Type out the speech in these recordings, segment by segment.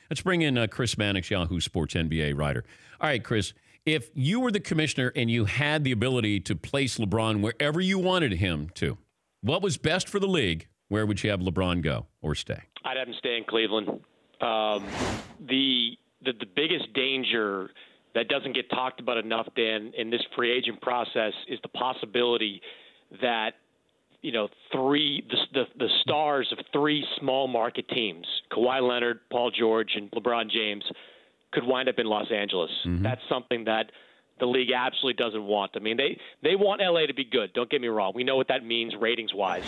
Let's bring in Chris Mannix, Yahoo Sports NBA writer. All right, Chris, if you were the commissioner and you had the ability to place LeBron wherever you wanted him to, what was best for the league? Where would you have LeBron go or stay? I'd have him stay in Cleveland. The biggest danger that doesn't get talked about enough, Dan, in this free agent process is the possibility that the stars of three small market teams, Kawhi Leonard, Paul George, and LeBron James, could wind up in Los Angeles. Mm-hmm. That's something that the league absolutely doesn't want. I mean, they want LA to be good. Don't get me wrong. We know what that means ratings-wise.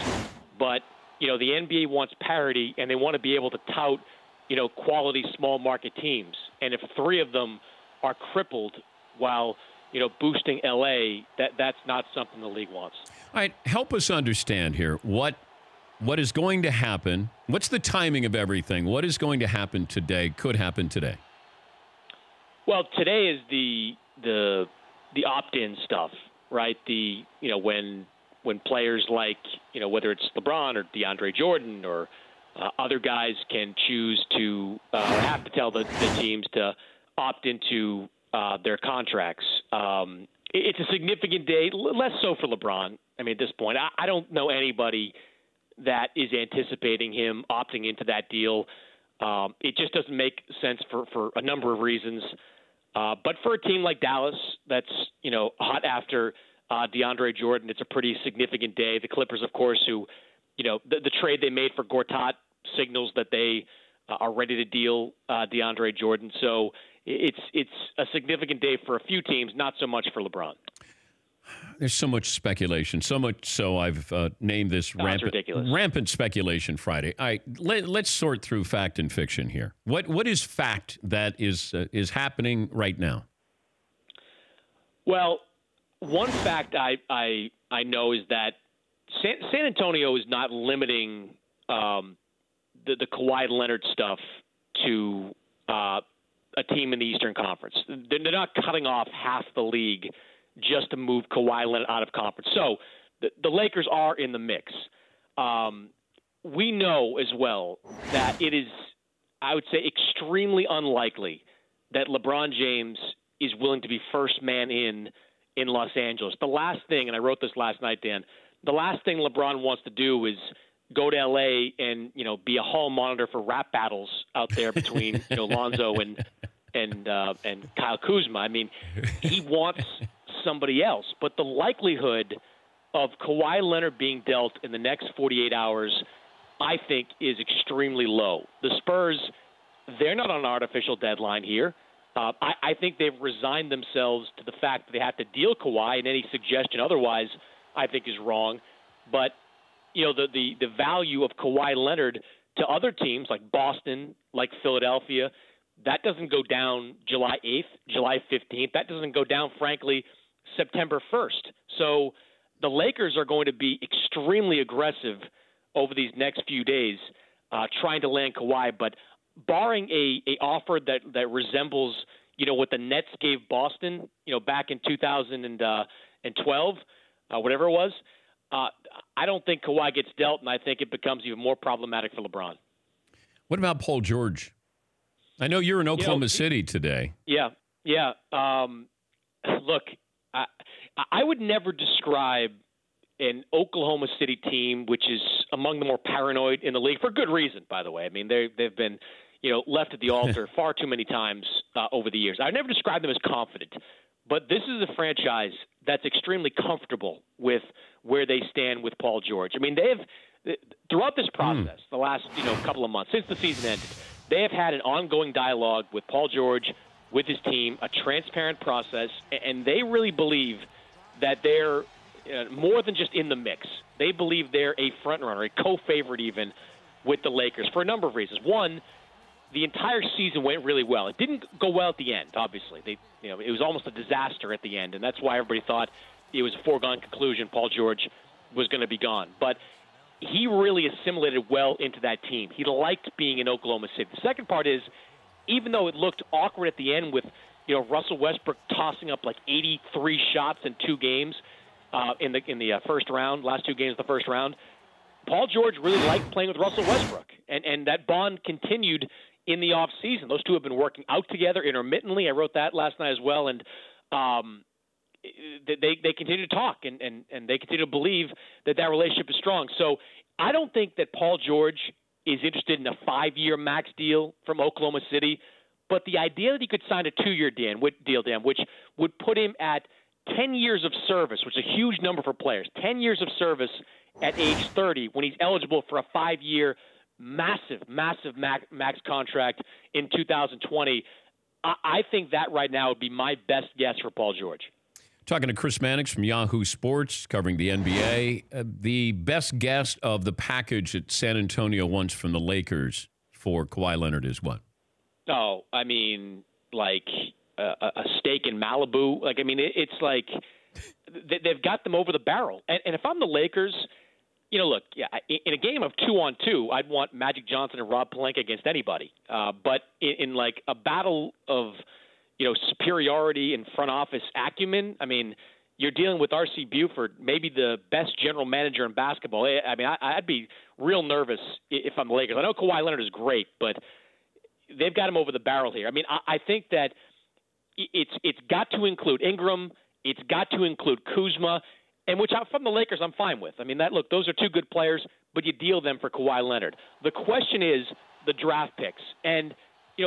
But, the NBA wants parity, and they want to be able to tout, quality small market teams. And if three of them are crippled while, boosting LA, that's not something the league wants. All right, help us understand here what is going to happen. What's the timing of everything? What is going to happen today, could happen today? Well, today is the opt-in stuff, right? When players like, whether it's LeBron or DeAndre Jordan or other guys can choose to have to tell the teams to opt into their contracts. It's a significant day, less so for LeBron. I mean, at this point, I don't know anybody that is anticipating him opting into that deal. It just doesn't make sense for a number of reasons. But for a team like Dallas that's, hot after DeAndre Jordan, it's a pretty significant day. The Clippers, of course, who, the trade they made for Gortat signals that they are ready to deal DeAndre Jordan. So it's a significant day for a few teams, not so much for LeBron. There's so much speculation, so much so I've named this rampant speculation Friday. All right, let's sort through fact and fiction here. What is fact that is happening right now? Well, one fact I know is that San Antonio is not limiting the Kawhi Leonard stuff to a team in the Eastern Conference. They're not cutting off half the league just to move Kawhi Leonard out of conference. So the Lakers are in the mix. We know as well that it is, I would say, extremely unlikely that LeBron James is willing to be first man in Los Angeles. The last thing, and I wrote this last night, Dan, the last thing LeBron wants to do is go to L.A. and, be a hall monitor for rap battles out there between, Lonzo and Kyle Kuzma. I mean, he wants somebody else. But the likelihood of Kawhi Leonard being dealt in the next 48 hours, I think, is extremely low. The Spurs, they're not on an artificial deadline here. I think they've resigned themselves to the fact that they have to deal Kawhi, and any suggestion otherwise, I think, is wrong. But, the value of Kawhi Leonard to other teams like Boston, like Philadelphia, that doesn't go down July 8th, July 15th. That doesn't go down, frankly, September 1st. So the Lakers are going to be extremely aggressive over these next few days trying to land Kawhi. But barring a offer that resembles, what the Nets gave Boston, back in 2012, whatever it was, I don't think Kawhi gets dealt, and I think it becomes even more problematic for LeBron. What about Paul George? I know you're in Oklahoma City today. Yeah. Look, I would never describe an Oklahoma City team, which is among the more paranoid in the league, for good reason, by the way. I mean, they've been, left at the altar far too many times over the years. I would never describe them as confident, but this is a franchise that's extremely comfortable with where they stand with Paul George. I mean, throughout this process, the last, couple of months, since the season ended, they have had an ongoing dialogue with Paul George, with his team, a transparent process, and they really believe that they're more than just in the mix. They believe they're a front runner, a co-favorite even, with the Lakers for a number of reasons. One, the entire season went really well. It didn't go well at the end, obviously. It was almost a disaster at the end, and that's why everybody thought it was a foregone conclusion Paul George was going to be gone. But he really assimilated well into that team. He liked being in Oklahoma City. The second part is, even though it looked awkward at the end with, Russell Westbrook tossing up like 83 shots in 2 games in the first round, last 2 games of the first round, Paul George really liked playing with Russell Westbrook, and that bond continued in the offseason. Those two have been working out together intermittently. I wrote that last night as well, and they continue to talk, and they continue to believe that relationship is strong. So I don't think that Paul George is interested in a 5-year max deal from Oklahoma City, but the idea that he could sign a 2-year deal, Dan, which would put him at 10 years of service, which is a huge number for players, 10 years of service at age 30 when he's eligible for a 5-year massive max contract in 2020. I think that right now would be my best guess for Paul George. Talking to Chris Mannix from Yahoo Sports, covering the NBA. The best guess of the package that San Antonio wants from the Lakers for Kawhi Leonard is what? Oh, I mean, like a steak in Malibu. Like, I mean, it's like they've got them over the barrel. And if I'm the Lakers, look, yeah, in a game of 2-on-2, I'd want Magic Johnson and Rob Pelinka against anybody. But in like a battle of superiority and front office acumen, I mean, you're dealing with R.C. Buford, maybe the best general manager in basketball. I mean, I'd be real nervous if I'm the Lakers. I know Kawhi Leonard is great, but they've got him over the barrel here. I mean, I think that it's got to include Ingram. It's got to include Kuzma, and which from the Lakers I'm fine with. I mean, those are two good players, but you deal them for Kawhi Leonard. The question is the draft picks. And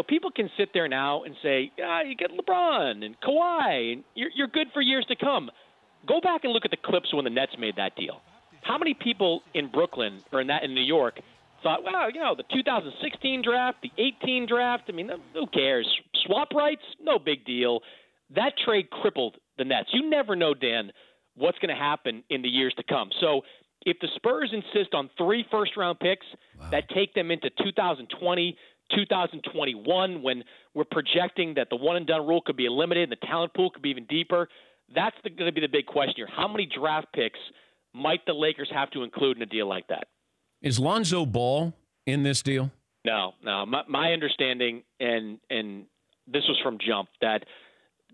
people can sit there now and say, you get LeBron and Kawhi, and you're good for years to come. Go back and look at the clips when the Nets made that deal. How many people in Brooklyn or in New York thought, well, the 2016 draft, the 18 draft, I mean, who cares? Swap rights, no big deal. That trade crippled the Nets. You never know, Dan, what's going to happen in the years to come. So if the Spurs insist on 3 first-round picks that take them into 2020, 2021, when we're projecting that the one-and-done rule could be eliminated and the talent pool could be even deeper, that's going to be the big question here. How many draft picks might the Lakers have to include in a deal like that? Is Lonzo Ball in this deal? No. My understanding, and this was from Jump, that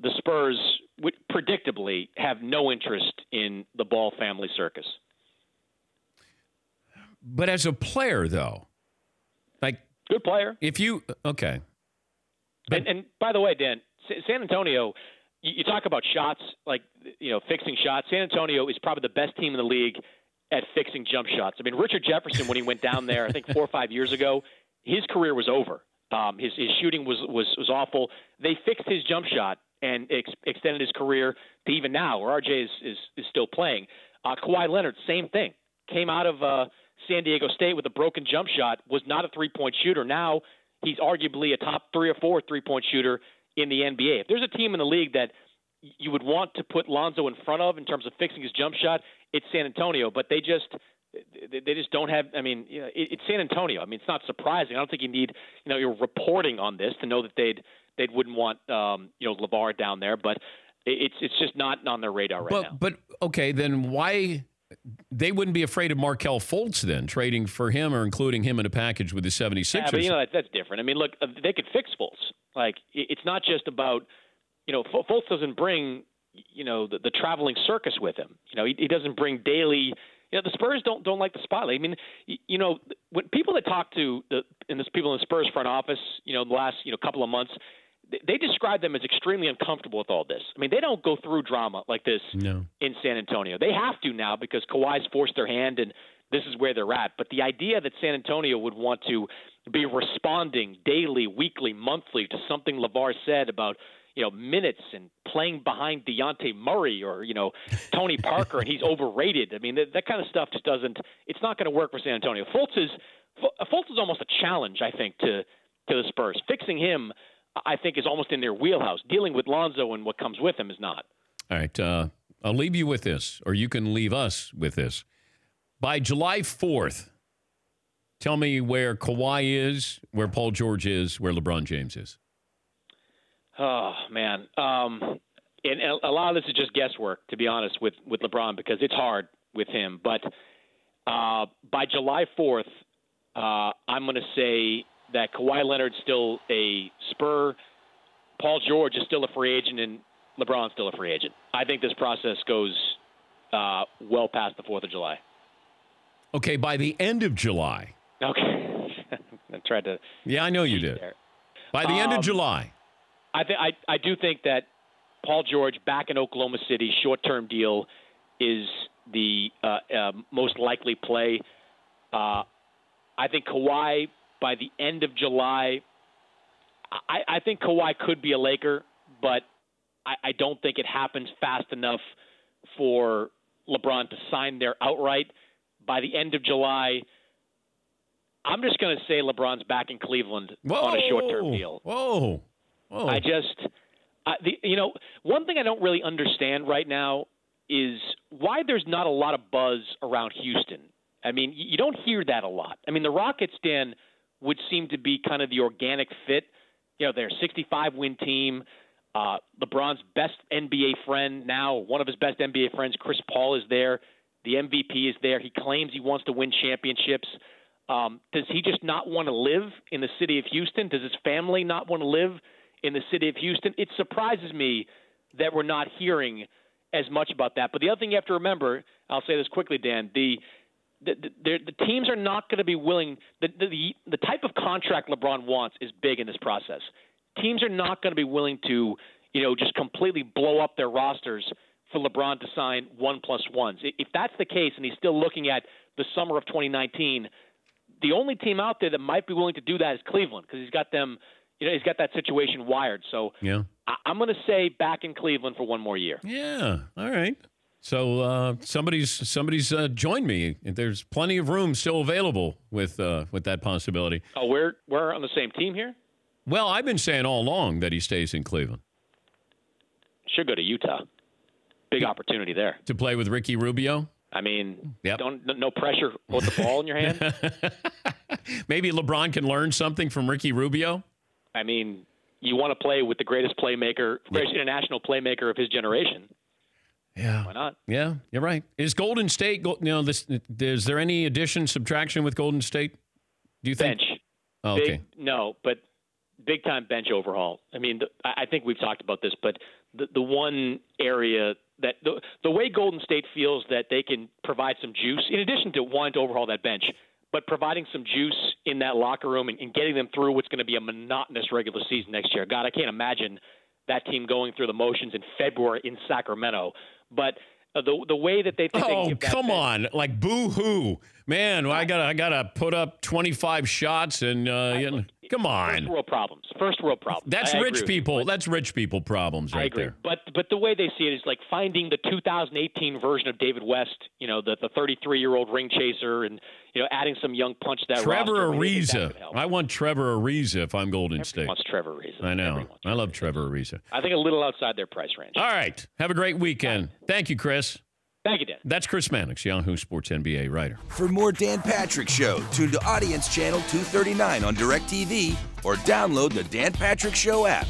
the Spurs would predictably have no interest in the Ball family circus. But as a player, though, good player. Okay. And by the way, Dan, San Antonio, you talk about shots, fixing shots. San Antonio is probably the best team in the league at fixing jump shots. I mean, Richard Jefferson, when he went down there, I think 4 or 5 years ago, his career was over. His shooting was awful. They fixed his jump shot and extended his career to even now, where RJ is still playing. Kawhi Leonard, same thing. Came out of San Diego State with a broken jump shot, was not a three-point shooter. Now he's arguably a top 3 or 4 three-point shooter in the NBA. If there's a team in the league that you would want to put Lonzo in front of in terms of fixing his jump shot, it's San Antonio. But they just don't have – I mean, it's San Antonio. I mean, it's not surprising. I don't think you need your reporting on this to know that they wouldn't want LeVar down there. But it's just not on their radar right now. But, okay, then why – they wouldn't be afraid of Markelle Fultz then, trading for him or including him in a package with the 76ers. Yeah, but that's different. I mean, look, they could fix Fultz. Like, it's not just about, Fultz doesn't bring, the traveling circus with him. He doesn't bring daily. The Spurs don't like the spotlight. I mean, when people that talk to people in the Spurs front office, the last couple of months, they describe them as extremely uncomfortable with all this. I mean, they don't go through drama like this in San Antonio. They have to now because Kawhi's forced their hand and this is where they're at. But the idea that San Antonio would want to be responding daily, weekly, monthly to something LeVar said about, minutes and playing behind Dejounte Murray or, Tony Parker and he's overrated. I mean, that kind of stuff just it's not going to work for San Antonio. Fultz is almost a challenge, I think, to the Spurs. Fixing him, I think, is almost in their wheelhouse. Dealing with Lonzo and what comes with him is not. All right. I'll leave you with this, or you can leave us with this. By July 4th, tell me where Kawhi is, where Paul George is, where LeBron James is. Oh, man. And a lot of this is just guesswork, to be honest, with LeBron, because it's hard with him. But by July 4th, I'm going to say that Kawhi Leonard's still a Spur, Paul George is still a free agent, and LeBron's still a free agent. I think this process goes well past the 4th of July. Okay, by the end of July. Okay. I tried to. Yeah, I know you did. There. By the end of July. I do think that Paul George back in Oklahoma City, short-term deal, is the most likely play. I think Kawhi by the end of July. I think Kawhi could be a Laker, but I don't think it happens fast enough for LeBron to sign there outright. By the end of July, I'm just going to say LeBron's back in Cleveland on a short-term deal. Whoa. I just, one thing I don't really understand right now is why there's not a lot of buzz around Houston. I mean, you don't hear that a lot. I mean, the Rockets, Dan, would seem to be kind of the organic fit. They're a 65-win team. LeBron's best NBA friend now, one of his best NBA friends, Chris Paul, is there. The MVP is there. He claims he wants to win championships. Does he just not want to live in the city of Houston? Does his family not want to live in the city of Houston? It surprises me that we're not hearing as much about that. But the other thing you have to remember, I'll say this quickly, Dan, the teams are not going to be willing – the type of contract LeBron wants is big in this process. Teams are not going to be willing to, just completely blow up their rosters for LeBron to sign 1+1s. If that's the case and he's still looking at the summer of 2019, the only team out there that might be willing to do that is Cleveland because he's got them – he's got that situation wired. So yeah. I'm going to say back in Cleveland for one more year. Yeah, all right. So somebody's joined me. There's plenty of room still available with that possibility. Oh, we're on the same team here? Well, I've been saying all along that he stays in Cleveland. Should go to Utah. Big opportunity there. To play with Ricky Rubio? I mean, yep. No pressure with the ball in your hand. Maybe LeBron can learn something from Ricky Rubio? I mean, you want to play with the greatest international playmaker of his generation. Yeah. Why not? Yeah, you're right. Is Golden State, is there any addition, subtraction with Golden State? Do you think? Bench. Oh, okay. No, but big-time bench overhaul. I mean, I think we've talked about this, but the one area that the way Golden State feels that they can provide some juice, in addition to wanting to overhaul that bench, but providing some juice in that locker room and getting them through what's going to be a monotonous regular season next year. God, I can't imagine that team going through the motions in February in Sacramento. But the way that they think they can give that come on, like boo-hoo. Man, I gotta put up 25 shots and come on. First world problems. That's rich people. That's rich people problems right there. But the way they see it is like finding the 2018 version of David West, the 33-year-old ring chaser, and adding some young punch to that Trevor roster. Ariza. I want Trevor Ariza if I'm Golden State. Wants Trevor Ariza. I know. I love Trevor Ariza. I think a little outside their price range. All right. Have a great weekend. Thank you, Chris. Thank you, Dan. That's Chris Mannix, Yahoo Sports NBA writer. For more Dan Patrick Show, tune to Audience Channel 239 on DirecTV or download the Dan Patrick Show app.